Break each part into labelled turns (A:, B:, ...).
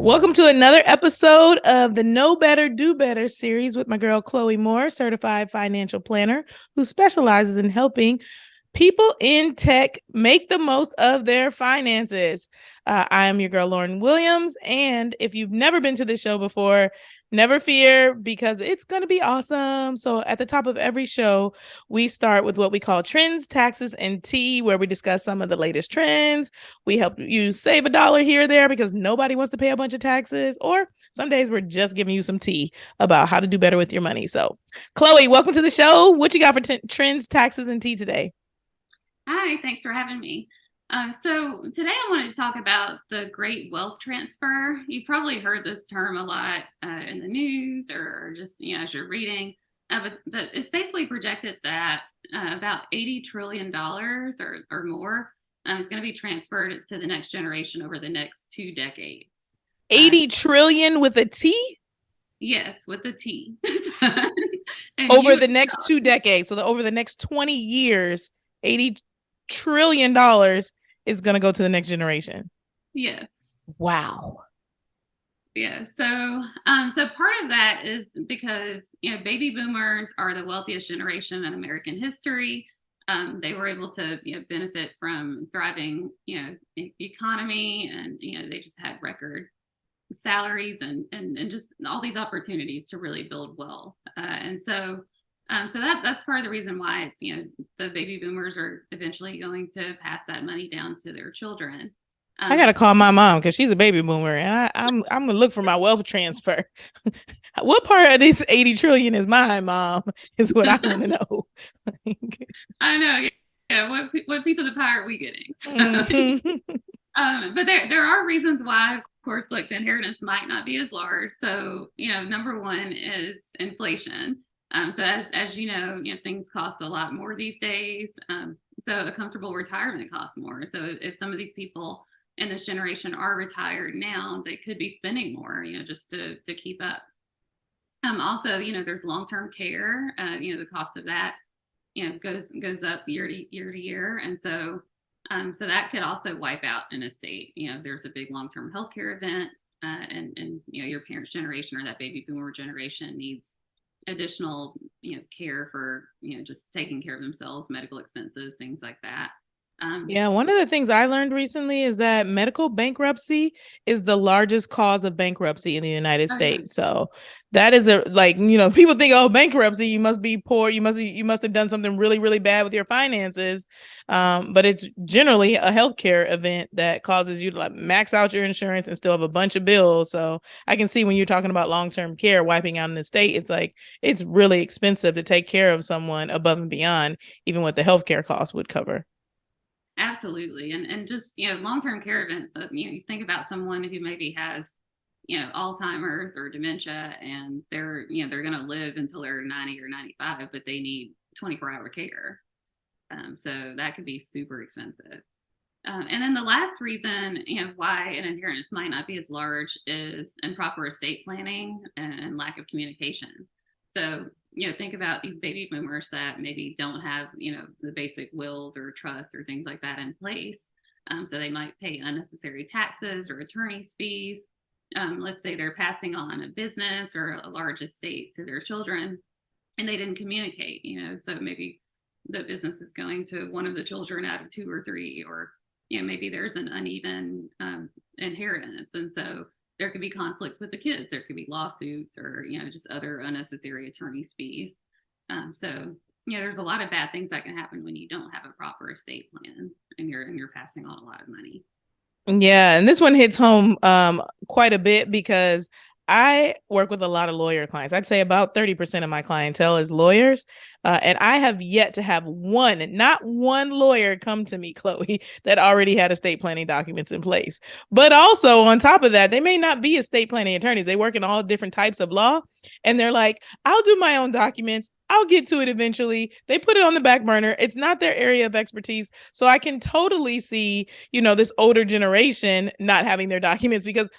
A: Welcome to another episode of the Know Better, Do Better series with my girl, Chloe Moore, certified financial planner who specializes in helping people in tech make the most of their finances. I am your girl, Lauryn Williams. And if you've never been to this show before, never fear, because it's going to be awesome. So at the top of every show, we start with what we call trends, taxes, and tea, where we discuss some of the latest trends. We help you save $1 here or there because nobody wants to pay a bunch of taxes. Or some days we're just giving you some tea about how to do better with your money. So Chloe, welcome to the show. What you got for trends, taxes, and tea today?
B: Hi, thanks for having me. So today I wanted to talk about the great wealth transfer. You've probably heard this term a lot in the news or just as you're reading, but it's basically projected that about $80 trillion or more is going to be transferred to the next generation over the next 2 decades.
A: 80 trillion with a T?
B: Yes, with a T.
A: Over the next 2 decades. So over the next 20 years, $80 trillion is going to go to the next generation.
B: Yes.
A: Wow.
B: Yeah. So part of that is because, baby boomers are the wealthiest generation in American history. They were able to, benefit from thriving, economy, and, they just had record salaries and just all these opportunities to really build wealth. So that's part of the reason why it's, the baby boomers are eventually going to pass that money down to their children.
A: I gotta call my mom because she's a baby boomer, and I'm gonna look for my wealth transfer. What part of this 80 trillion is mine, Mom? Is what I want to know.
B: I know. Yeah. What piece of the pie are we getting? But there are reasons why, of course, like the inheritance might not be as large. So number one is inflation. So as you know, things cost a lot more these days. So a comfortable retirement costs more. So if some of these people in this generation are retired now, they could be spending more, just to keep up. Also, there's long-term care. The cost of that, goes up year to year, and so that could also wipe out an estate. There's a big long-term healthcare event, and your parents' generation or that baby boomer generation needs additional care for just taking care of themselves, medical expenses, things like that.
A: Yeah, one of the things I learned recently is that medical bankruptcy is the largest cause of bankruptcy in the United States. So that is people think, oh, bankruptcy, you must be poor, you must have done something really, really bad with your finances. But it's generally a healthcare event that causes you to max out your insurance and still have a bunch of bills. So I can see when you're talking about long-term care wiping out an estate, it's really expensive to take care of someone above and beyond even what the healthcare costs would cover.
B: Absolutely. And just, long-term care events that, you think about someone who maybe has, Alzheimer's or dementia, and they're going to live until they're 90 or 95, but they need 24-hour care. So that could be super expensive. And then the last reason, why an inheritance might not be as large is improper estate planning and lack of communication. So think about these baby boomers that maybe don't have, the basic wills or trusts or things like that in place. So they might pay unnecessary taxes or attorney's fees. Let's say they're passing on a business or a large estate to their children, and they didn't communicate, so maybe the business is going to one of the children out of 2 or 3, or, maybe there's an uneven inheritance. And so there could be conflict with the kids. There could be lawsuits or, just other unnecessary attorney's fees. So there's a lot of bad things that can happen when you don't have a proper estate plan and you're passing on a lot of money.
A: Yeah, and this one hits home quite a bit because I work with a lot of lawyer clients. I'd say about 30% of my clientele is lawyers. And I have yet to have not one lawyer come to me, Chloe, that already had estate planning documents in place. But also on top of that, they may not be estate planning attorneys. They work in all different types of law. And they're like, I'll do my own documents. I'll get to it eventually. They put it on the back burner. It's not their area of expertise. So I can totally see, this older generation not having their documents because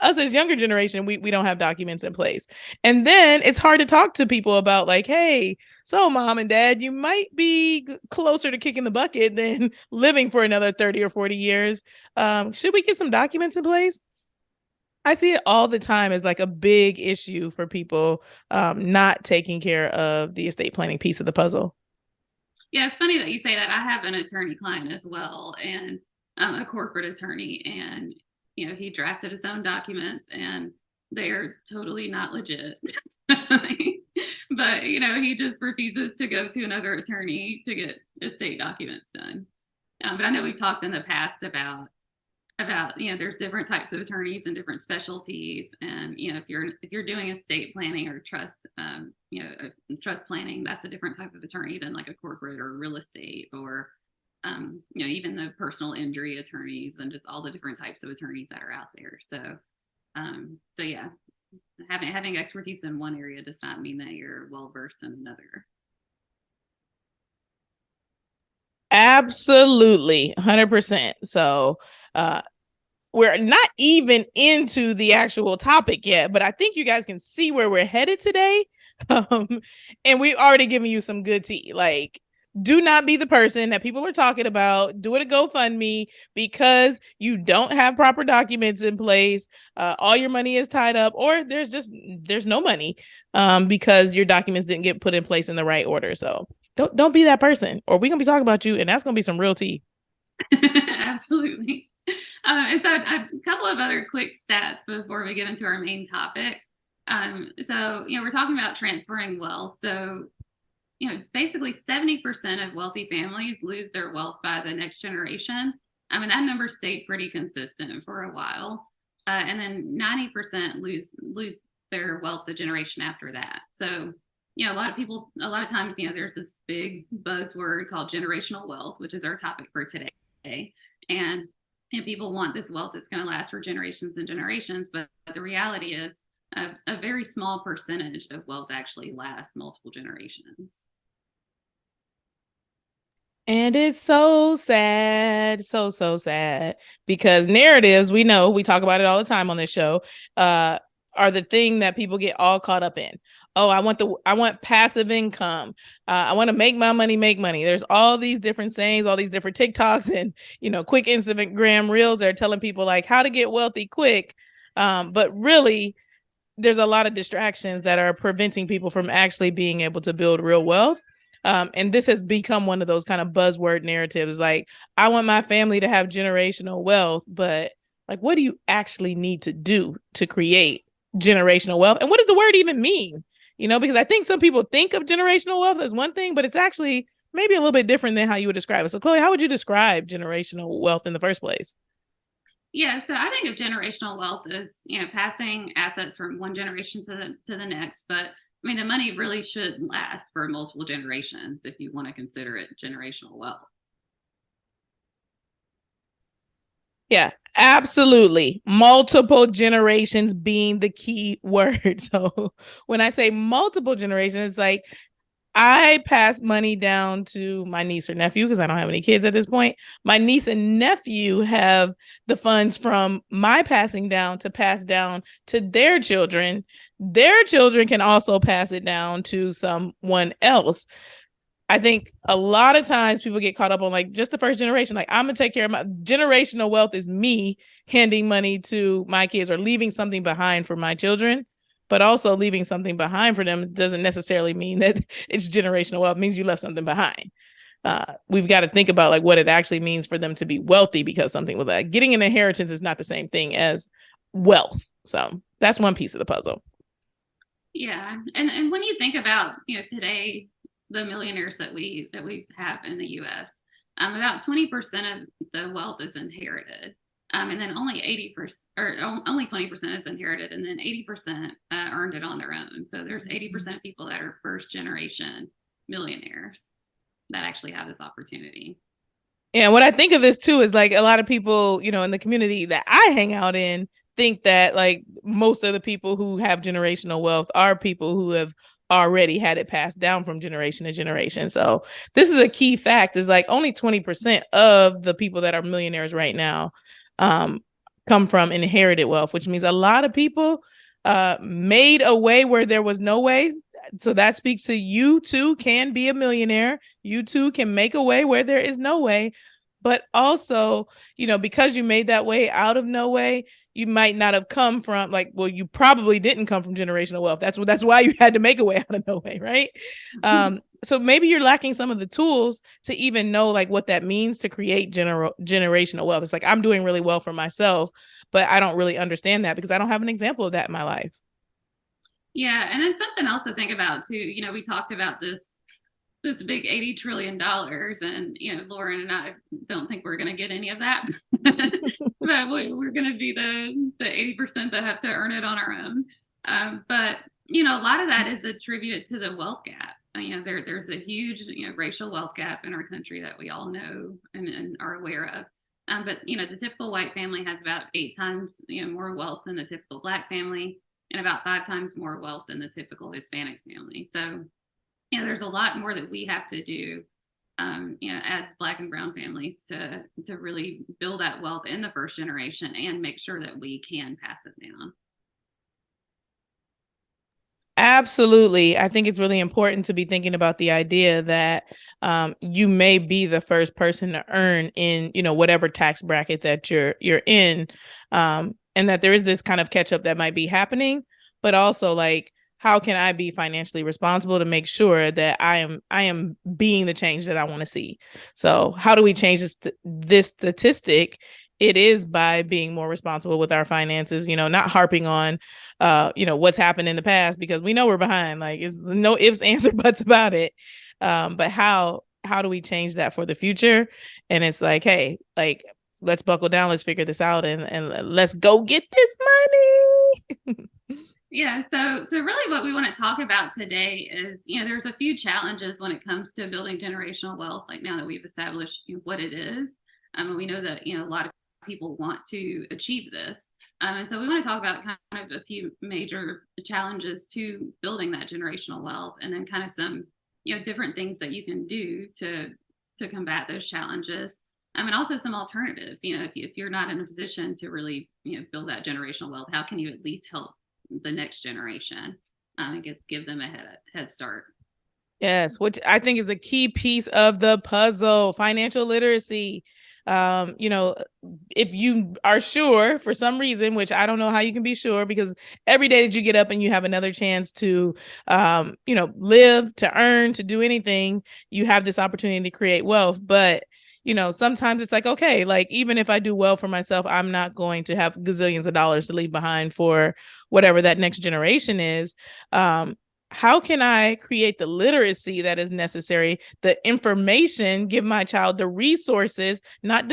A: us as younger generation, we don't have documents in place. And then it's hard to talk to people about hey, so mom and dad, you might be closer to kicking the bucket than living for another 30 or 40 years. Should we get some documents in place? I see it all the time as like a big issue for people not taking care of the estate planning piece of the puzzle.
B: Yeah, it's funny that you say that. I have an attorney client as well, and a corporate attorney, and he drafted his own documents, and they're totally not legit. But he just refuses to go to another attorney to get estate documents done. But I know we've talked in the past about there's different types of attorneys and different specialties, and if you're doing estate planning or trust trust planning, that's a different type of attorney than like a corporate or real estate, or even the personal injury attorneys, and just all the different types of attorneys that are out there. So yeah, having expertise in one area does not mean that you're well versed in another.
A: Absolutely, 100%. So, we're not even into the actual topic yet, but I think you guys can see where we're headed today. Um, and we've already given you some good tea. Like, do not be the person that people are talking about. Do it a GoFundMe because you don't have proper documents in place. All your money is tied up, or there's no money because your documents didn't get put in place in the right order. So don't be that person, or we're gonna be talking about you, and that's gonna be some real tea.
B: Absolutely. And so a couple of other quick stats before we get into our main topic. So we're talking about transferring wealth. So basically 70% of wealthy families lose their wealth by the next generation. I mean, that number stayed pretty consistent for a while. And then 90% lose their wealth the generation after that. So, a lot of times, there's this big buzzword called generational wealth, which is our topic for today. And people want this wealth that's going to last for generations and generations. But the reality is a very small percentage of wealth actually lasts multiple generations.
A: And it's so sad, so sad because narratives, we know, we talk about it all the time on this show, are the thing that people get all caught up in. Oh, I want passive income. I want to make my money make money. There's all these different sayings, all these different TikToks and quick Instagram reels that are telling people like how to get wealthy quick. But really, there's a lot of distractions that are preventing people from actually being able to build real wealth. And this has become one of those kind of buzzword narratives. Like, I want my family to have generational wealth, but like, what do you actually need to do to create generational wealth? And what does the word even mean? Because I think some people think of generational wealth as one thing, but it's actually maybe a little bit different than how you would describe it. So, Chloe, how would you describe generational wealth in the first place?
B: Yeah, so I think of generational wealth as passing assets from one generation to the next. But I mean, the money really should last for multiple generations if you want to consider it generational wealth.
A: Yeah, absolutely. Multiple generations being the key word. So when I say multiple generations, it's like I pass money down to my niece or nephew because I don't have any kids at this point. My niece and nephew have the funds from my passing down to pass down to their children. Their children can also pass it down to someone else. I think a lot of times people get caught up on like just the first generation. Like, I'm gonna take care of my generational wealth is me handing money to my kids or leaving something behind for my children. But also leaving something behind for them doesn't necessarily mean that it's generational wealth. It means you left something behind. We've got to think about like what it actually means for them to be wealthy because something with that. Getting an inheritance is not the same thing as wealth. So that's one piece of the puzzle.
B: Yeah, and when you think about today, the millionaires that we have in the U.S., about 20% of the wealth is inherited, and then only 80% or only 20% is inherited, and then 80% earned it on their own. So there's 80% of people that are first generation millionaires that actually have this opportunity.
A: And what I think of this too is like a lot of people, in the community that I hang out in think that like most of the people who have generational wealth are people who have already had it passed down from generation to generation. So this is a key fact is like only 20% of the people that are millionaires right now um, come from inherited wealth, which means a lot of people made a way where there was no way. So that speaks to you too can be a millionaire. You too can make a way where there is no way. but also, because you made that way out of no way, you might not have come from, like, well, you probably didn't come from generational wealth. That's why you had to make a way out of no way, right? So maybe you're lacking some of the tools to even know like what that means to create generational wealth. It's like I'm doing really well for myself, but I don't really understand that because I don't have an example of that in my life.
B: Yeah, and then something else to think about too. We talked about this big $80 trillion, and Lauren and I don't think we're going to get any of that, but we're going to be the 80% that have to earn it on our own. But a lot of that is attributed to the wealth gap. There's a huge racial wealth gap in our country that we all know and are aware of. But the typical white family has about 8 times more wealth than the typical Black family, and about 5 times more wealth than the typical Hispanic family. So there's a lot more that we have to do, as Black and brown families to really build that wealth in the first generation and make sure that we can pass it down.
A: Absolutely. I think it's really important to be thinking about the idea that you may be the first person to earn in, whatever tax bracket that you're in, and that there is this kind of catch up that might be happening, but also like how can I be financially responsible to make sure that I am being the change that I want to see? So how do we change this statistic? It is by being more responsible with our finances, not harping on, what's happened in the past because we know we're behind. Like, it's no ifs, ands, or buts about it. But how do we change that for the future? And it's like, hey, like, let's buckle down, let's figure this out, and let's go get this money.
B: Yeah, so really what we want to talk about today is, there's a few challenges when it comes to building generational wealth, like now that we've established what it is. We know that, a lot of people want to achieve this. And so we want to talk about kind of a few major challenges to building that generational wealth, and then kind of some, different things that you can do to combat those challenges. And also some alternatives, if you're not in a position to really, build that generational wealth, how can you at least help the next generation and give them a head start?
A: Yes, which I think is a key piece of the puzzle, financial literacy. You know, if you are sure for some reason, which I don't know how you can be sure, because every day that you get up and you have another chance to, live, to earn, to do anything, you have this opportunity to create wealth. But sometimes it's like, okay, like even if I do well for myself, I'm not going to have gazillions of dollars to leave behind for whatever that next generation is. How can I create the literacy that is necessary, the information, give my child the resources, not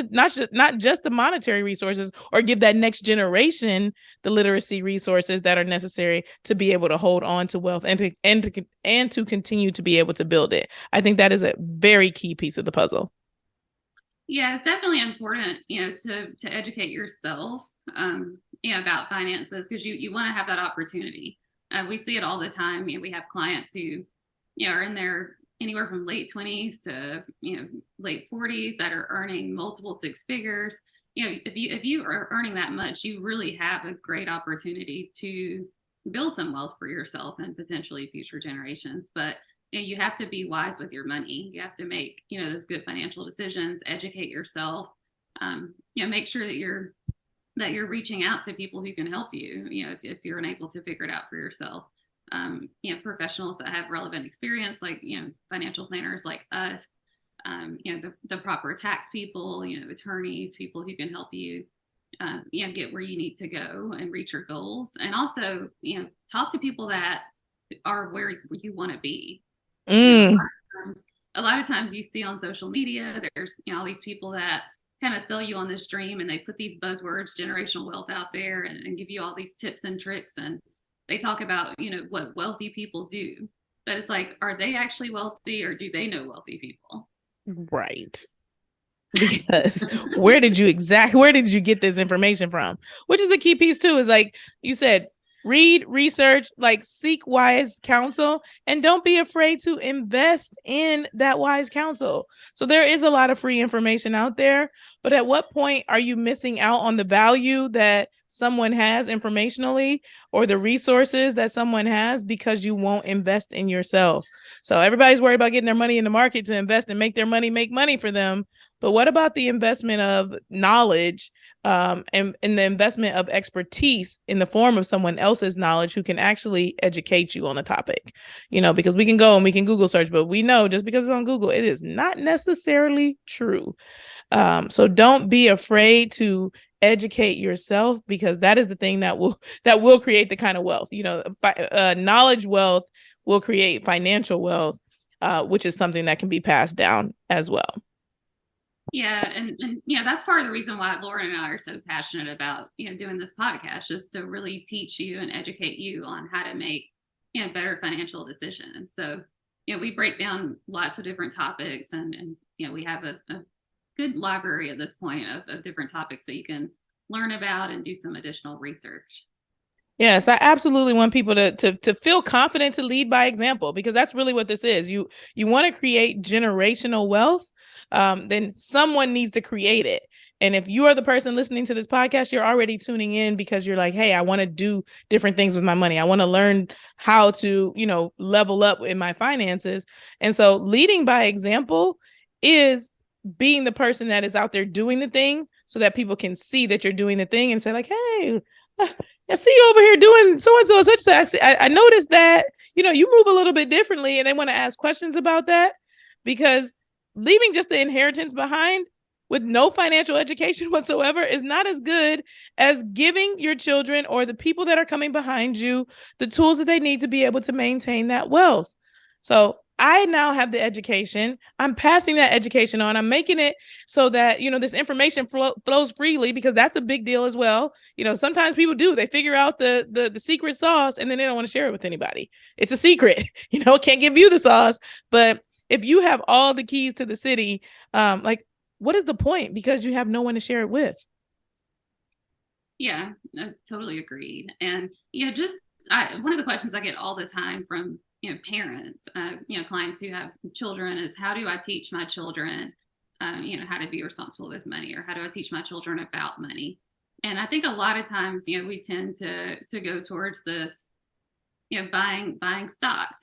A: just the monetary resources, or give that next generation the literacy resources that are necessary to be able to hold on to wealth and to continue to be able to build it. I think that is a very key piece of the puzzle.
B: Yeah, it's definitely important, to educate yourself, about finances, because you want to have that opportunity. We see it all the time. We have clients who, are in their anywhere from late 20s to, late 40s that are earning multiple six figures. If you are earning that much, you really have a great opportunity to build some wealth for yourself and potentially future generations. But you have to be wise with your money. You have to make, those good financial decisions, educate yourself, make sure that you're reaching out to people who can help you, if you're unable to figure it out for yourself. Professionals that have relevant experience, like, financial planners like us, the proper tax people, attorneys, people who can help you, get where you need to go and reach your goals. And also, talk to people that are where you want to be.
A: Mm.
B: A lot of times you see on social media, there's, all these people that kind of sell you on this dream, and they put these buzzwords, generational wealth, out there, and give you all these tips and tricks, and they talk about what wealthy people do, but it's like, are they actually wealthy, or do they know wealthy people?
A: Right. Because where did you get this information from? Which is the key piece too, is like you said, read, research, like seek wise counsel, and don't be afraid to invest in that wise counsel. So there is a lot of free information out there, but at what point are you missing out on the value that someone has informationally or the resources that someone has because you won't invest in yourself. So everybody's worried about getting their money in the market to invest and make their money make money for them. But what about the investment of knowledge, and the investment of expertise in the form of someone else's knowledge who can actually educate you on a topic? Because we can go and we can Google search, but we know just because it's on Google, it is not necessarily true. So don't be afraid to educate yourself, because that is the thing that will create the kind of wealth. Knowledge wealth will create financial wealth, which is something that can be passed down as well.
B: Yeah, and that's part of the reason why Laura and I are so passionate about doing this podcast, just to really teach you and educate you on how to make better financial decisions. So we break down lots of different topics, and we have a good library at this point of different topics that you can learn about and do some additional research.
A: Yes, I absolutely want people to feel confident to lead by example, because that's really what this is. You want to create generational wealth, then someone needs to create it. And if you are the person listening to this podcast, you're already tuning in because you're like, hey, I want to do different things with my money. I want to learn how to, level up in my finances. And so leading by example is being the person that is out there doing the thing so that people can see that you're doing the thing and say like, hey, I see you over here doing so and so such that. I noticed that you move a little bit differently, and they want to ask questions about that, because leaving just the inheritance behind with no financial education whatsoever is not as good as giving your children or the people that are coming behind you the tools that they need to be able to maintain that wealth. So I now have the education. I'm passing that education on. I'm making it so that, this information flows freely, because that's a big deal as well. Sometimes people do, they figure out the secret sauce and then they don't want to share it with anybody. It's a secret, can't give you the sauce. But if you have all the keys to the city, like, what is the point? Because you have no one to share it with.
B: Yeah, I totally agreed. And one of the questions I get all the time from parents, clients who have children, is how do I teach my children, how to be responsible with money, or how do I teach my children about money? And I think a lot of times, we tend to go towards this, buying stocks,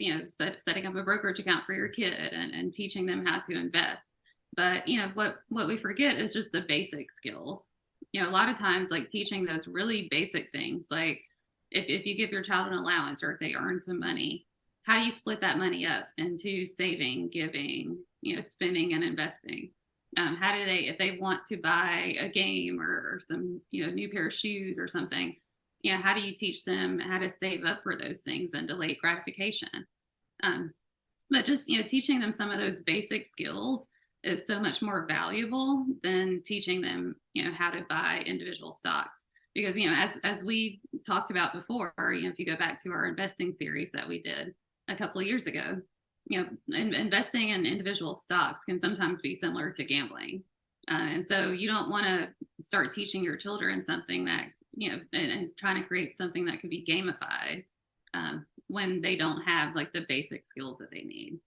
B: setting up a brokerage account for your kid and teaching them how to invest. But what we forget is just the basic skills. A lot of times, like teaching those really basic things, like if you give your child an allowance, or if they earn some money, how do you split that money up into saving, giving, spending, and investing? How do they, if they want to buy a game or some, new pair of shoes or something, how do you teach them how to save up for those things and delayed gratification? But just, teaching them some of those basic skills is so much more valuable than teaching them, how to buy individual stocks. Because, as we talked about before, if you go back to our investing series that we did a couple of years ago, investing in individual stocks can sometimes be similar to gambling. And so you don't want to start teaching your children something that, and trying to create something that could be gamified, when they don't have like the basic skills that they need.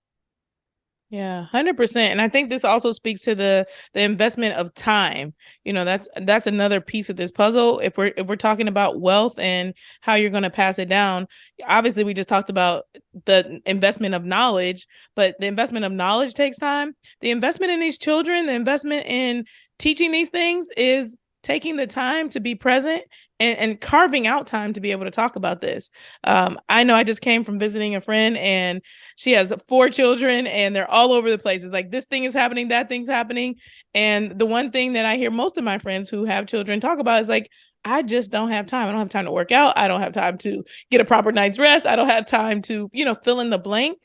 A: Yeah, 100%. And I think this also speaks to the investment of time. That's another piece of this puzzle. If we're talking about wealth and how you're going to pass it down, obviously we just talked about the investment of knowledge, but the investment of knowledge takes time. The investment in these children, the investment in teaching these things is taking the time to be present and carving out time to be able to talk about this. I know I just came from visiting a friend, and she has 4 children, and they're all over the place. It's like this thing is happening, that thing's happening. And the one thing that I hear most of my friends who have children talk about is like, I just don't have time. I don't have time to work out. I don't have time to get a proper night's rest. I don't have time to, fill in the blank.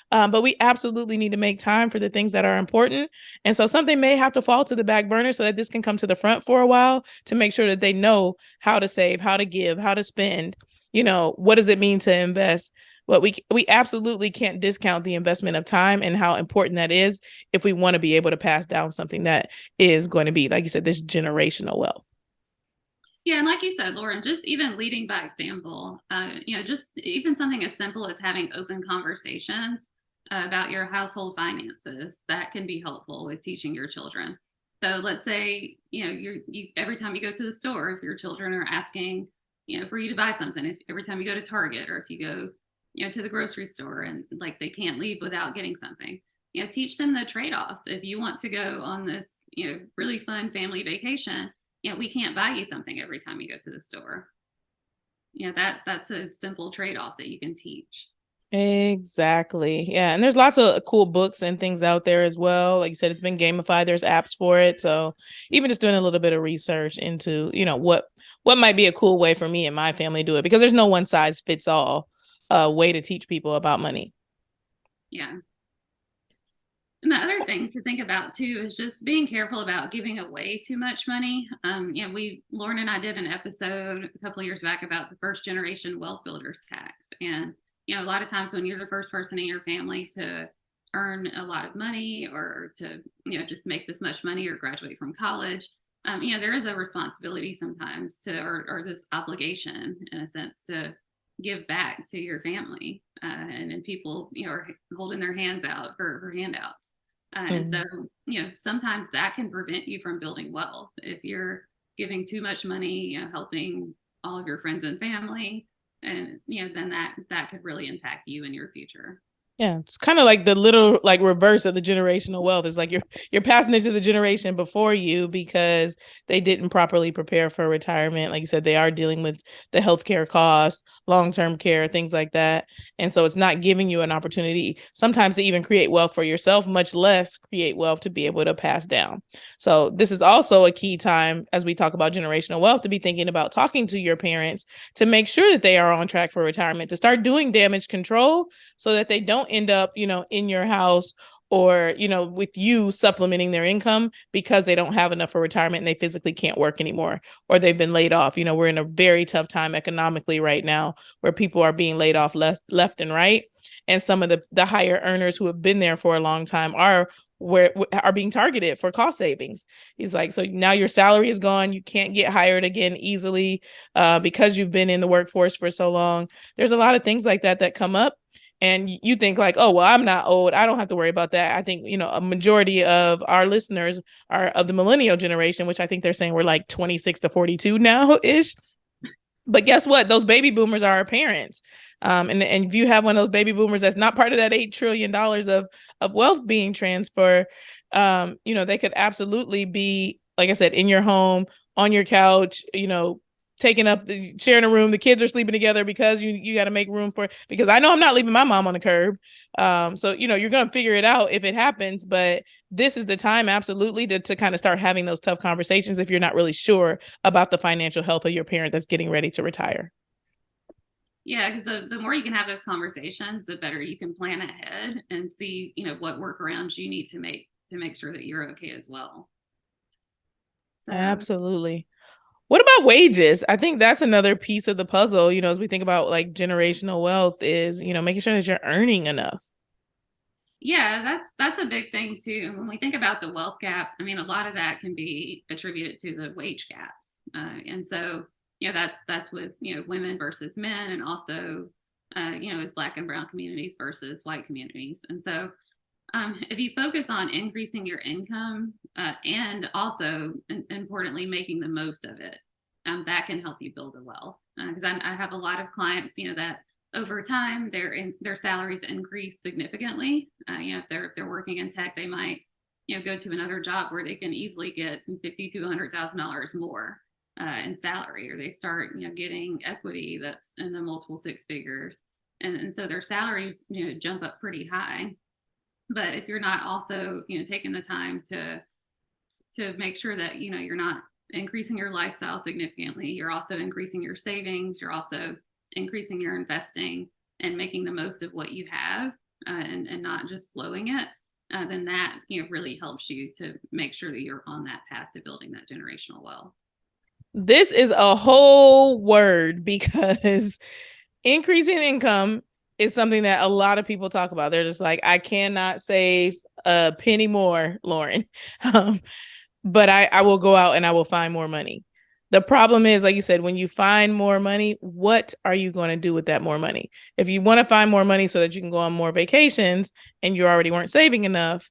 A: But we absolutely need to make time for the things that are important. And so something may have to fall to the back burner so that this can come to the front for a while, to make sure that they know how to save, how to give, how to spend, what does it mean to invest? But we absolutely can't discount the investment of time and how important that is if we want to be able to pass down something that is going to be, like you said, this generational wealth.
B: Yeah, and like you said, Lauren, just even leading by example, just even something as simple as having open conversations about your household finances, that can be helpful with teaching your children. So let's say, you every time you go to the store, if your children are asking, for you to buy something, if every time you go to Target or if you go, to the grocery store and like they can't leave without getting something, teach them the trade-offs. If you want to go on this, really fun family vacation, we can't buy you something every time you go to the store. That's a simple trade-off that you can teach.
A: Exactly. Yeah. And there's lots of cool books and things out there as well. Like you said, it's been gamified. There's apps for it. So even just doing a little bit of research into, what might be a cool way for me and my family to do it, because there's no one size fits all way to teach people about money.
B: Yeah. And the other thing to think about too is just being careful about giving away too much money. Lauren and I did an episode a couple of years back about the first generation wealth builders tax. And, a lot of times when you're the first person in your family to earn a lot of money or to, just make this much money or graduate from college, there is a responsibility sometimes or this obligation in a sense to give back to your family. And people, are holding their hands out for handouts. And so,
A: Mhm.
B: sometimes that can prevent you from building wealth. If you're giving too much money, helping all of your friends and family, and then that could really impact you in your future.
A: Yeah, it's kind of like the little like reverse of the generational wealth. It's like you're passing it to the generation before you because they didn't properly prepare for retirement. Like you said, they are dealing with the healthcare costs, long-term care, things like that. And so it's not giving you an opportunity sometimes to even create wealth for yourself, much less create wealth to be able to pass down. So this is also a key time as we talk about generational wealth to be thinking about talking to your parents to make sure that they are on track for retirement, to start doing damage control so that they don't end up, in your house or, with you supplementing their income because they don't have enough for retirement and they physically can't work anymore or they've been laid off. We're in a very tough time economically right now where people are being laid off left and right. And some of the higher earners who have been there for a long time are being targeted for cost savings. He's like, so now your salary is gone. You can't get hired again easily because you've been in the workforce for so long. There's a lot of things like that come up and you think like, oh, well, I'm not old, I don't have to worry about that. I think, a majority of our listeners are of the millennial generation, which I think they're saying we're like 26 to 42 now ish. But guess what? Those baby boomers are our parents. And if you have one of those baby boomers that's not part of that $8 trillion of wealth being transferred, they could absolutely be, like I said, in your home, on your couch, taking up sharing a room. The kids are sleeping together because you got to make room for, because I know I'm not leaving my mom on the curb. So you're gonna figure it out if it happens, but this is the time absolutely to kind of start having those tough conversations if you're not really sure about the financial health of your parent that's getting ready to retire.
B: Yeah, because the more you can have those conversations, the better you can plan ahead and see, what workarounds you need to make sure that you're okay as well. So
A: Absolutely. What about wages? I think that's another piece of the puzzle, as we think about like generational wealth is, making sure that you're earning enough.
B: yeah, that's a big thing too. When we think about the wealth gap, I mean, a lot of that can be attributed to the wage gaps, and so that's with women versus men, and also with Black and Brown communities versus white communities. And so if you focus on increasing your income and also importantly making the most of it, that can help you build a wealth. Because I have a lot of clients, that over time their salaries increase significantly. If they're working in tech, they might go to another job where they can easily get $50,000 to $100,000 more in salary, or they start getting equity that's in the multiple six figures, and so their salaries jump up pretty high. But if you're not also taking the time to make sure that you're not increasing your lifestyle significantly, you're also increasing your savings, you're also increasing your investing and making the most of what you have, and not just blowing it, then that really helps you to make sure that you're on that path to building that generational wealth.
A: This is a whole word because increasing income is something that a lot of people talk about. They're just like, I cannot save a penny more, Lauren. Um, but I will go out and I will find more money. The problem is, like you said, when you find more money, what are you going to do with that more money? If you want to find more money so that you can go on more vacations and you already weren't saving enough,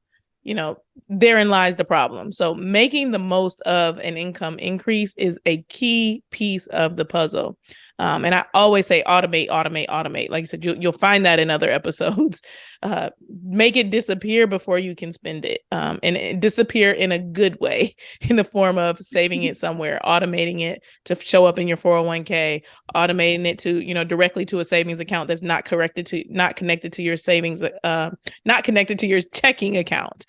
A: therein lies the problem. So making the most of an income increase is a key piece of the puzzle. And I always say automate, automate, automate. Like I said, you'll find that in other episodes. Make it disappear before you can spend it, and it disappear in a good way, in the form of saving it somewhere, automating it to show up in your 401k, automating it to directly to a savings account that's not connected to your savings, not connected to your checking account.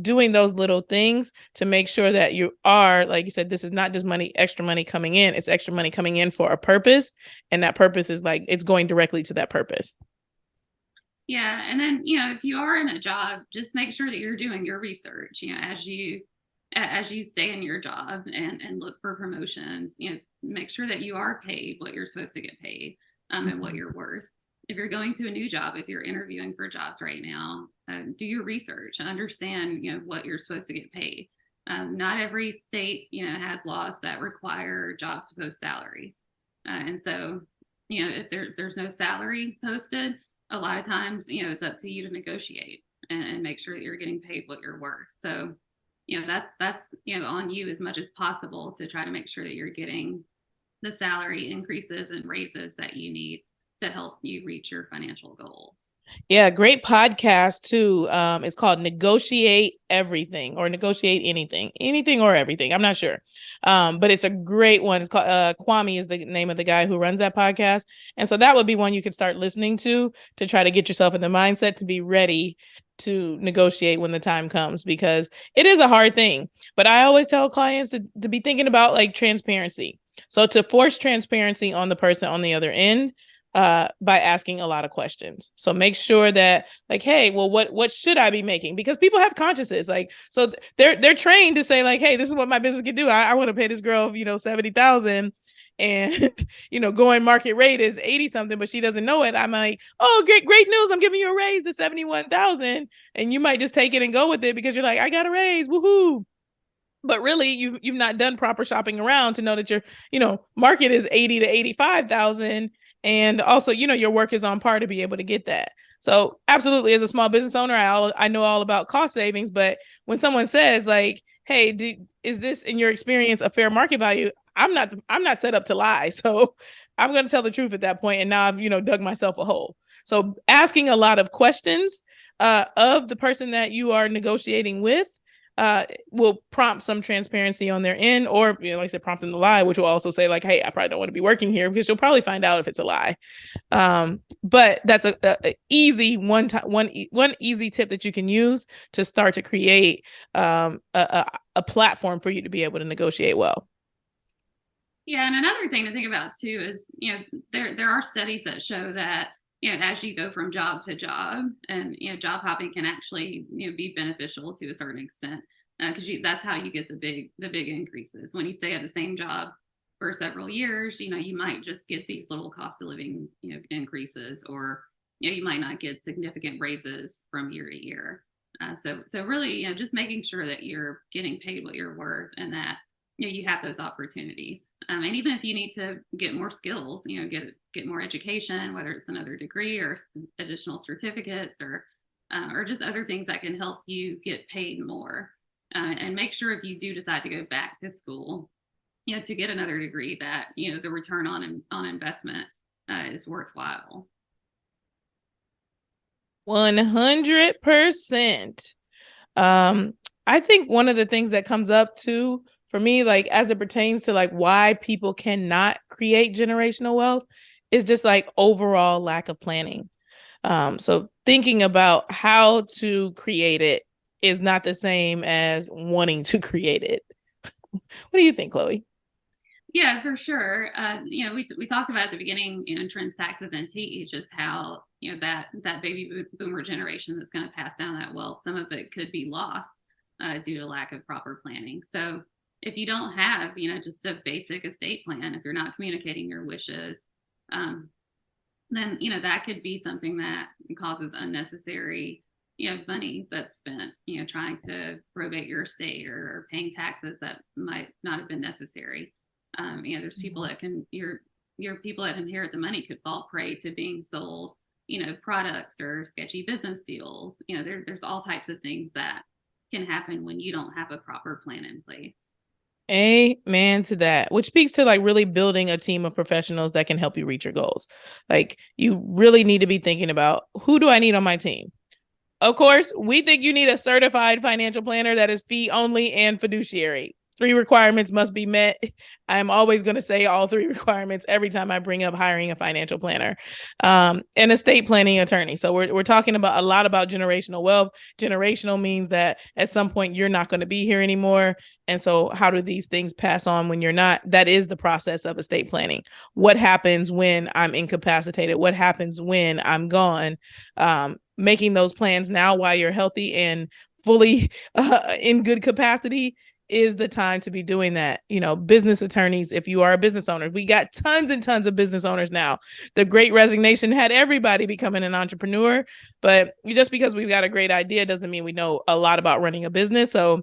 A: Doing those little things to make sure that you are, like you said, this is not just extra money coming in, it's extra money coming in for a purpose. And that purpose is like, it's going directly to that purpose.
B: Yeah. And then, if you are in a job, just make sure that you're doing your research, as you stay in your job and look for promotions, make sure that you are paid what you're supposed to get paid, and what you're worth. If you're going to a new job, if you're interviewing for jobs right now, do your research, understand, what you're supposed to get paid. Not every state, has laws that require jobs to post salaries. And so, if there's no salary posted, a lot of times, it's up to you to negotiate and make sure that you're getting paid what you're worth. So, that's on you as much as possible to try to make sure that you're getting the salary increases and raises that you need to help you reach your financial goals.
A: Yeah, great podcast too. It's called Negotiate Everything, or Negotiate Anything or Everything. I'm not sure. But it's a great one. It's called Kwame is the name of the guy who runs that podcast. And so that would be one you could start listening to try to get yourself in the mindset to be ready to negotiate when the time comes, because it is a hard thing. But I always tell clients to be thinking about like transparency. So to force transparency on the person on the other end, by asking a lot of questions. So make sure that, like, hey, well, what should I be making? Because people have consciences. Like, so they're trained to say, like, hey, this is what my business can do. I want to pay this girl, 70,000, and going market rate is 80 something, but she doesn't know it. I'm like, oh, great news, I'm giving you a raise to 71,000, and you might just take it and go with it because you're like, I got a raise, woohoo. But really, you've not done proper shopping around to know that your market is 80 to 85,000, and also your work is on par to be able to get that. So absolutely, as a small business owner, I know all about cost savings. But when someone says like, hey, is this in your experience a fair market value, I'm not set up to lie. So I'm going to tell the truth at that point, and now I've dug myself a hole. So asking a lot of questions of the person that you are negotiating with will prompt some transparency on their end, or like I said, prompt them to lie, which will also say like, hey, I probably don't want to be working here, because you'll probably find out if it's a lie. But that's a easy one easy tip that you can use to start to create a platform for you to be able to negotiate well.
B: Yeah, and another thing to think about too is, there are studies that show that, as you go from job to job, and job hopping can actually be beneficial to a certain extent, because that's how you get the big increases. When you stay at the same job for several years, you might just get these little cost of living increases, or you might not get significant raises from year to year. So really, just making sure that you're getting paid what you're worth, and that you have those opportunities. And even if you need to get more skills, get more education, whether it's another degree or additional certificates, or just other things that can help you get paid more. And make sure if you do decide to go back to school, to get another degree, that the return on investment is worthwhile.
A: 100%. I think one of the things that comes up too for me, like as it pertains to like why people cannot create generational wealth, is just like overall lack of planning. So thinking about how to create it is not the same as wanting to create it. What do you think, Chloe?
B: Yeah, for sure. We talked about at the beginning, trends, taxes, and tea, just how that baby boomer generation that's going to pass down that wealth, some of it could be lost due to lack of proper planning. So if you don't have just a basic estate plan, if you're not communicating your wishes, then that could be something that causes unnecessary money that's spent trying to probate your estate, or paying taxes that might not have been necessary. There's people that can your people that inherit the money could fall prey to being sold products or sketchy business deals. There's all types of things that can happen when you don't have a proper plan in place.
A: Amen to that, which speaks to like really building a team of professionals that can help you reach your goals. Like you really need to be thinking about, who do I need on my team? Of course, we think you need a certified financial planner that is fee only and fiduciary. Three requirements must be met. I'm always going to say all three requirements every time I bring up hiring a financial planner. An estate planning attorney. So we're talking about a lot about generational wealth. Generational means that at some point you're not going to be here anymore. And so how do these things pass on when you're not? That is the process of estate planning. What happens when I'm incapacitated? What happens when I'm gone? Making those plans now while you're healthy and fully in good capacity is the time to be doing that. Business attorneys, if you are a business owner, we got tons and tons of business owners now. The great resignation had everybody becoming an entrepreneur, but just because we've got a great idea doesn't mean we know a lot about running a business. So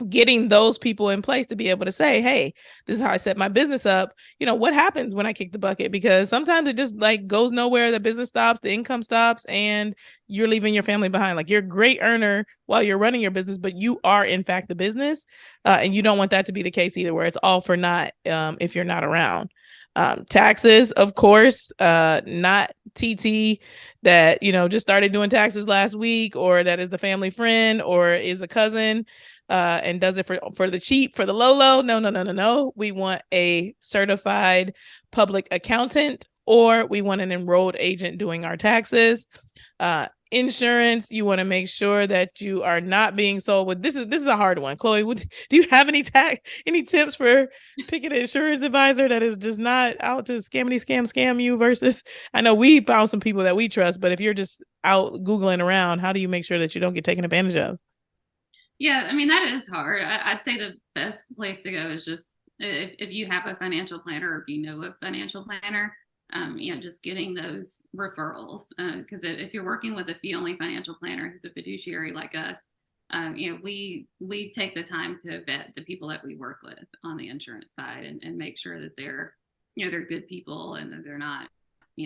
A: getting those people in place to be able to say, hey, this is how I set my business up. What happens when I kick the bucket? Because sometimes it just like goes nowhere. The business stops, the income stops, and you're leaving your family behind. Like you're a great earner while you're running your business, but you are in fact the business. And you don't want that to be the case either, where it's all for naught if you're not around. Taxes, of course, not TT that, just started doing taxes last week, or that is the family friend, or is a cousin and does it for the cheap, for the low. No, no, no, no, no. We want a certified public accountant, or we want an enrolled agent doing our taxes. Insurance, you want to make sure that you are not being sold with. This is a hard one. Chloe, do you have any tips for picking an insurance advisor that is just not out to scam you? Versus, I know we found some people that we trust, but if you're just out Googling around, how do you make sure that you don't get taken advantage of?
B: Yeah, I mean, that is hard. I'd say the best place to go is just if you have a financial planner, or if you know a financial planner, just getting those referrals. Because if you're working with a fee only financial planner who's a fiduciary like us, we take the time to vet the people that we work with on the insurance side, and make sure that they're good people, and that they're not,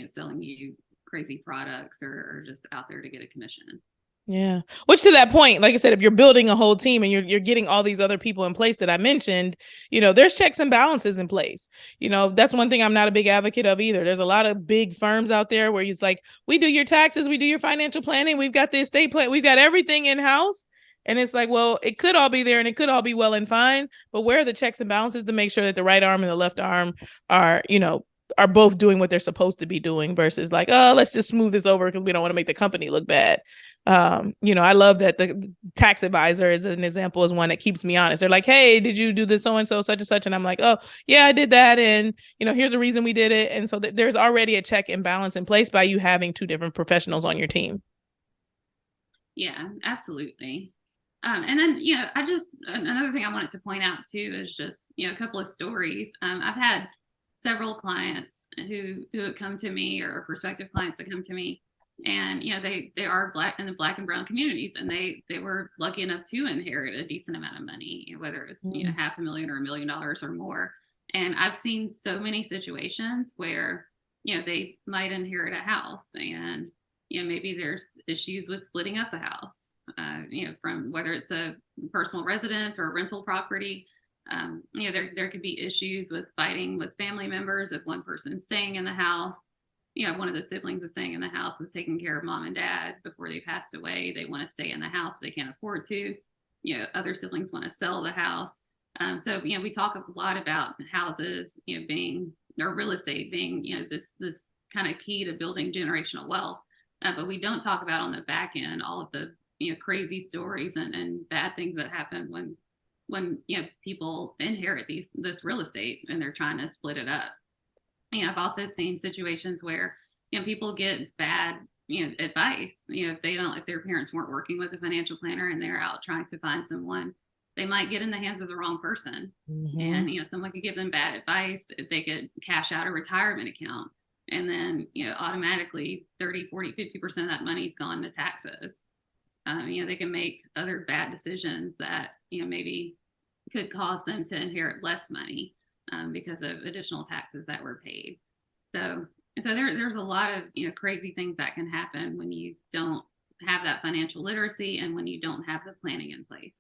B: selling you crazy products, or just out there to get a commission.
A: Yeah. Which, to that point, like I said, if you're building a whole team and you're getting all these other people in place that I mentioned, there's checks and balances in place. That's one thing I'm not a big advocate of either. There's a lot of big firms out there where it's like, we do your taxes, we do your financial planning, we've got the estate plan, we've got everything in house. And it's like, well, it could all be there and it could all be well and fine, but where are the checks and balances to make sure that the right arm and the left arm are both doing what they're supposed to be doing, versus like, oh, let's just smooth this over because we don't want to make the company look bad. I love that the tax advisor, as an example, is one that keeps me honest. They're like, hey, did you do this so and so such and such? And I'm like, oh yeah, I did that, and here's the reason we did it. And so there's already a check and balance in place by you having two different professionals on your team.
B: Yeah, absolutely. And then, I just, another thing I wanted to point out too is just, a couple of stories. I've had several clients who come to me, or prospective clients that come to me, and they are black, in the black and brown communities, and they were lucky enough to inherit a decent amount of money, whether it's $500,000 or $1 million or more. And I've seen so many situations where they might inherit a house, and maybe there's issues with splitting up the house, from whether it's a personal residence or a rental property. There could be issues with fighting with family members if one person's staying in the house. One of the siblings is staying in the house, was taking care of mom and dad before they passed away. They want to stay in the house, but they can't afford to. Other siblings want to sell the house. So we talk a lot about houses, being, or real estate being, this kind of key to building generational wealth. But we don't talk about on the back end all of the crazy stories and bad things that happen when people inherit this real estate and they're trying to split it up. I've also seen situations where people get bad advice. If their parents weren't working with a financial planner and they're out trying to find someone, they might get in the hands of the wrong person. Mm-hmm. And someone could give them bad advice. They could cash out a retirement account, and then automatically 30, 40, 50% of that money is gone to taxes. They can make other bad decisions that maybe could cause them to inherit less money because of additional taxes that were paid. So so there's a lot of crazy things that can happen when you don't have that financial literacy and when you don't have the planning in place.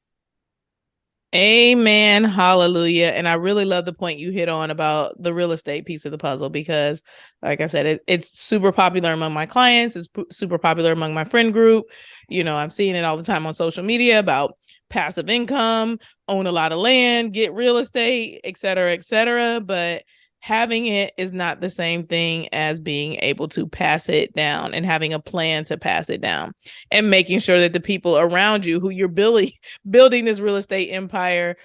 A: Amen. Hallelujah. And I really love the point you hit on about the real estate piece of the puzzle because, like I said, it's super popular among my clients. It's super popular among my friend group. I'm seeing it all the time on social media about passive income, own a lot of land, get real estate, et cetera, et cetera. But having it is not the same thing as being able to pass it down and having a plan to pass it down and making sure that the people around you who you're building this real estate empire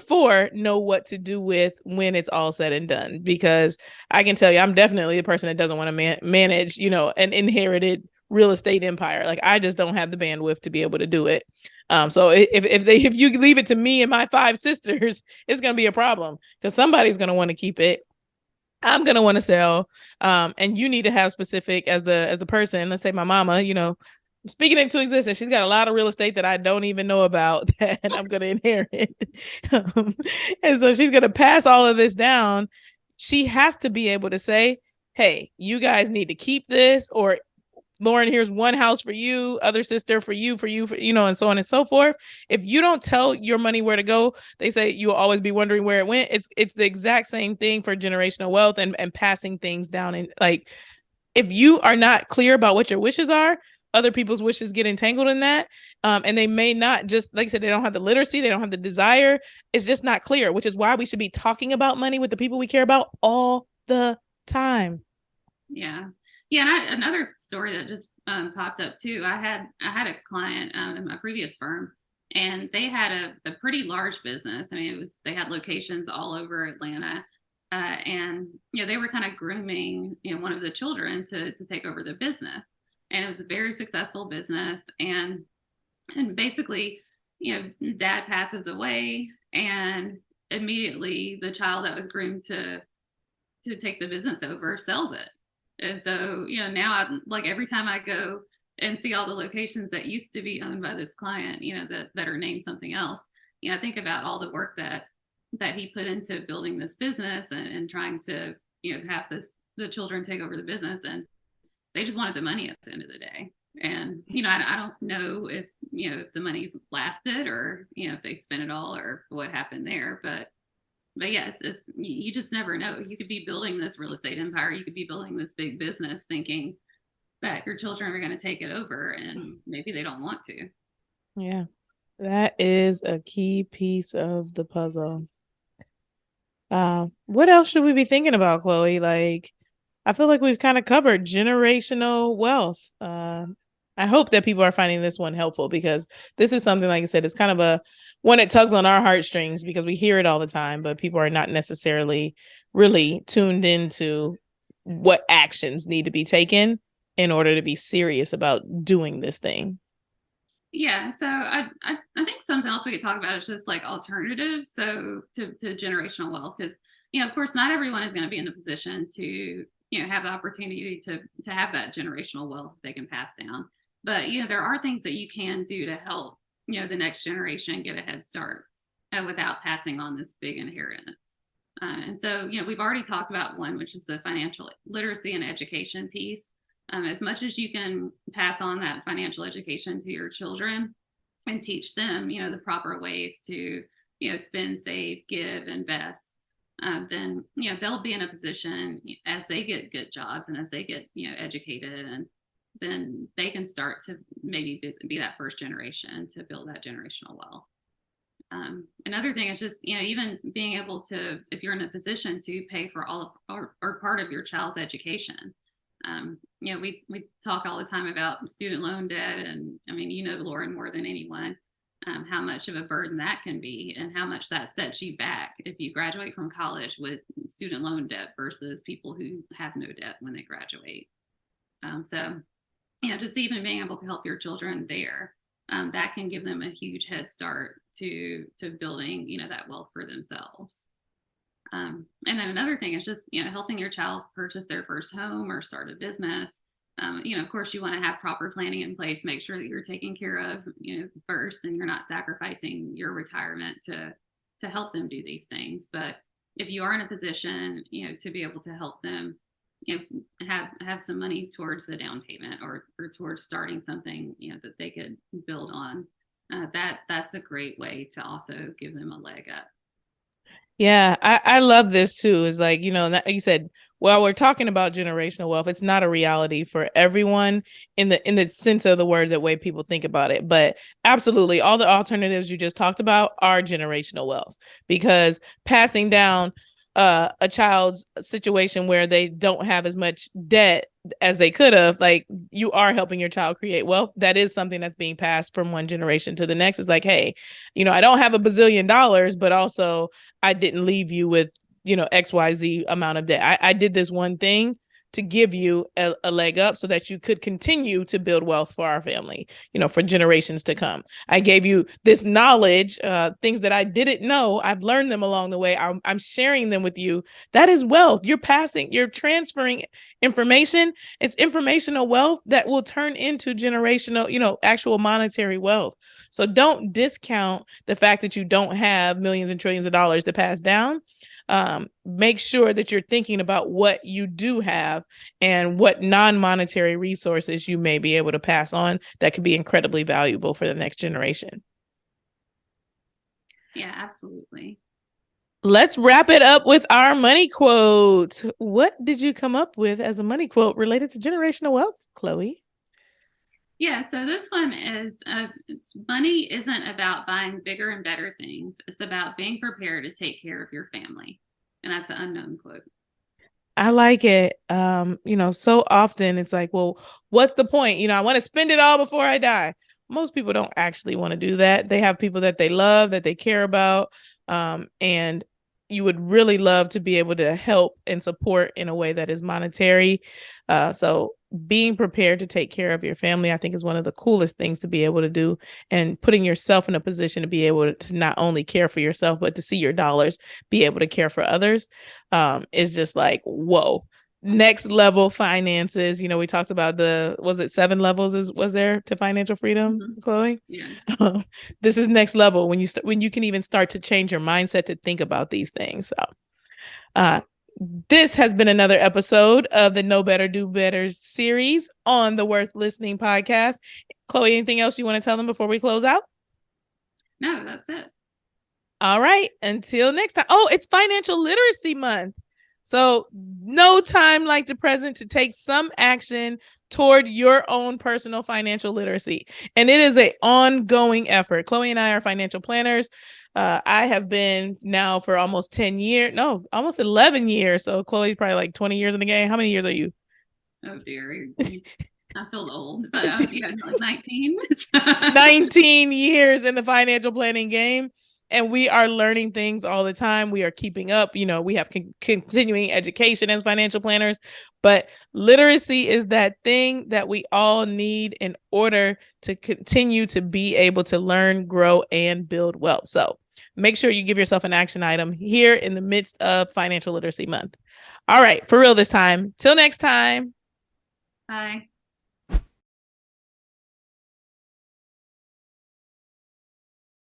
A: for know what to do with when it's all said and done. Because I can tell you, I'm definitely the person that doesn't want to manage, an inherited real estate empire. Like I just don't have the bandwidth to be able to do it. So if you leave it to me and my 5 sisters, it's gonna be a problem because somebody's gonna want to keep it. I'm gonna want to sell, and you need to have specific as the person. Let's say my mama, speaking into existence, she's got a lot of real estate that I don't even know about that I'm gonna inherit, and so she's gonna pass all of this down. She has to be able to say, "Hey, you guys need to keep this," or Lauryn, here's one house for you, other sister for you, and so on and so forth. If you don't tell your money where to go, they say you'll always be wondering where it went. It's the exact same thing for generational wealth and passing things down. And like, if you are not clear about what your wishes are, other people's wishes get entangled in that. And they may not, just like I said, they don't have the literacy, they don't have the desire. It's just not clear, which is why we should be talking about money with the people we care about all the time.
B: Yeah. Yeah, and another story that just popped up too. I had a client in my previous firm, and they had a pretty large business. I mean, they had locations all over Atlanta, and they were kind of grooming one of the children to take over the business, and it was a very successful business. And basically, dad passes away, and immediately the child that was groomed to take the business over sells it. And so, now like every time I go and see all the locations that used to be owned by this client, that are named something else, I think about all the work that he put into building this business and trying to, have the children take over the business, and they just wanted the money at the end of the day. And, I don't know if the money's lasted or, if they spent it all or what happened there, but yeah, you just never know. You could be building this real estate empire. You could be building this big business thinking that your children are going to take it over, and maybe they don't want to.
A: Yeah, that is a key piece of the puzzle. What else should we be thinking about, Chloe? Like, I feel like we've kind of covered generational wealth. I hope that people are finding this one helpful because this is something, like I said, it's kind of a one that tugs on our heartstrings because we hear it all the time, but people are not necessarily really tuned into what actions need to be taken in order to be serious about doing this thing.
B: Yeah, so I think something else we could talk about is just like alternatives. So to generational wealth, because of course, not everyone is going to be in the position to have the opportunity to have that generational wealth they can pass down. But there are things that you can do to help the next generation get a head start without passing on this big inheritance. And so we've already talked about one, which is the financial literacy and education piece. As much as you can pass on that financial education to your children and teach them, the proper ways to, spend, save, give, invest, then, they'll be in a position as they get good jobs and as they get, educated, and then they can start to maybe be that first generation to build that generational wealth. Another thing is just, even being able to, if you're in a position to pay for all of or part of your child's education. We talk all the time about student loan debt, and I mean, Lauren, more than anyone, how much of a burden that can be, and how much that sets you back if you graduate from college with student loan debt versus people who have no debt when they graduate. So, just even being able to help your children there, that can give them a huge head start to building, that wealth for themselves. And then another thing is just, helping your child purchase their first home or start a business. Of course, you want to have proper planning in place, make sure that you're taking care of, first, and you're not sacrificing your retirement to help them do these things. But if you are in a position, to be able to help them have some money towards the down payment, or towards starting something, that they could build on. That's a great way to also give them a leg up.
A: Yeah, I love this too. Is like, like you said, while we're talking about generational wealth, it's not a reality for everyone in the sense of the word, that way people think about it. But absolutely, all the alternatives you just talked about are generational wealth, because passing down a child's situation where they don't have as much debt as they could have, like, you are helping your child create wealth. That is something that's being passed from one generation to the next. It's like, hey, I don't have $1 billion, but also I didn't leave you with, XYZ amount of debt. I did this one thing to give you a leg up so that you could continue to build wealth for our family, for generations to come. I gave you this knowledge, things that I didn't know. I've learned them along the way. I'm sharing them with you. That is wealth. You're transferring information. It's informational wealth that will turn into generational, actual monetary wealth. So don't discount the fact that you don't have millions and trillions of dollars to pass down. Make sure that you're thinking about what you do have and what non-monetary resources you may be able to pass on that could be incredibly valuable for the next generation.
B: Yeah, absolutely.
A: Let's wrap it up with our money quote. What did you come up with as a money quote related to generational wealth, Chloe?
B: Yeah, so this one is money isn't about buying bigger and better things. It's about being prepared to take care of your family. And that's an unknown quote.
A: I like it. So often it's like, well, what's the point? I want to spend it all before I die. Most people don't actually want to do that. They have people that they love, that they care about, and you would really love to be able to help and support in a way that is monetary. So being prepared to take care of your family, I think, is one of the coolest things to be able to do, and putting yourself in a position to be able to not only care for yourself, but to see your dollars be able to care for others, is just like, whoa. Next level finances. We talked about was it 7 levels was there to financial freedom,
B: Mm-hmm.
A: Chloe?
B: Yeah.
A: This is next level when you can even start to change your mindset to think about these things. So, uh, this has been another episode of the Know Better, Do Better series on the Worth Listening podcast. Chloe, anything else you want to tell them before we close out?
B: No, that's it.
A: All right. Until next time. Oh, it's Financial Literacy Month. So, no time like the present to take some action toward your own personal financial literacy. And it is an ongoing effort. Chloe and I are financial planners. I have been now for almost 10 years. No, almost 11 years. So, Chloe's probably like 20 years in the game. How many years are you?
B: Oh, dear. I feel old, but yeah, like 19.
A: 19 years in the financial planning game, and we are learning things all the time. We are keeping up. We have continuing education as financial planners, but literacy is that thing that we all need in order to continue to be able to learn, grow, and build wealth. So make sure you give yourself an action item here in the midst of Financial Literacy Month. All right, for real this time. Till next time.
B: Bye.